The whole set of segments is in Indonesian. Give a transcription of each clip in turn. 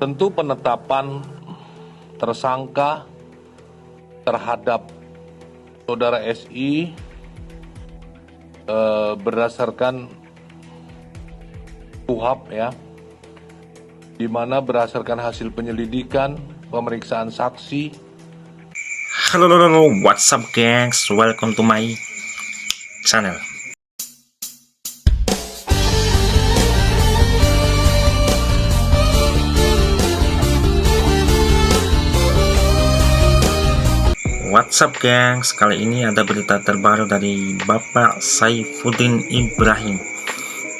Tentu penetapan tersangka terhadap saudara SI berdasarkan KUHP ya, di mana berdasarkan hasil penyelidikan, pemeriksaan saksi. Halo, what's up gengs, welcome to my channel. What's up gengs, kali ini ada berita terbaru dari Bapak Saifuddin Ibrahim.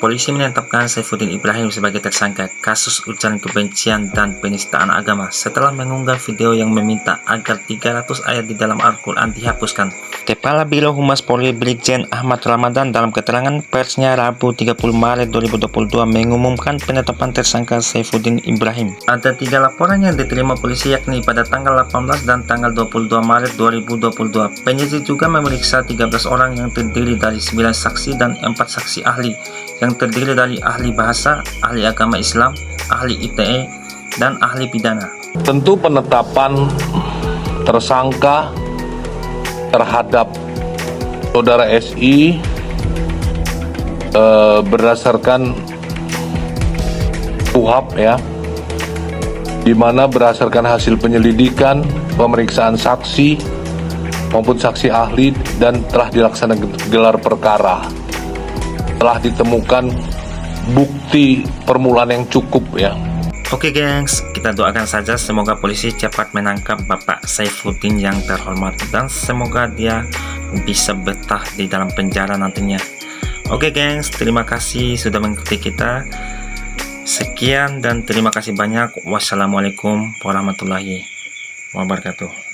Polisi menetapkan Saifuddin Ibrahim sebagai tersangka kasus ujaran kebencian dan penistaan agama setelah mengunggah video yang meminta agar 300 ayat di dalam Al-Quran dihapuskan. Kepala Biro Humas Polri Brigjen Ahmad Ramadan dalam keterangan persnya Rabu 30 Maret 2022 mengumumkan penetapan tersangka Saifuddin Ibrahim. Ada 3 laporan yang diterima polisi yakni pada tanggal 18 dan tanggal 22 Maret 2022. Penyidik juga memeriksa 13 orang yang terdiri dari 9 saksi dan 4 saksi ahli yang terdiri dari ahli bahasa, ahli agama Islam, ahli ITE, dan ahli pidana. Tentu penetapan tersangka terhadap saudara SI berdasarkan KUHP ya, di mana berdasarkan hasil penyelidikan, pemeriksaan saksi maupun saksi ahli dan telah dilaksanakan gelar perkara. Telah ditemukan bukti permulaan yang cukup ya. Oke gengs, kita doakan saja semoga polisi cepat menangkap Bapak Saifuddin yang terhormat dan semoga dia bisa betah di dalam penjara nantinya. Oke gengs, terima kasih sudah mengikuti kita. Sekian dan terima kasih banyak. Wassalamualaikum warahmatullahi wabarakatuh.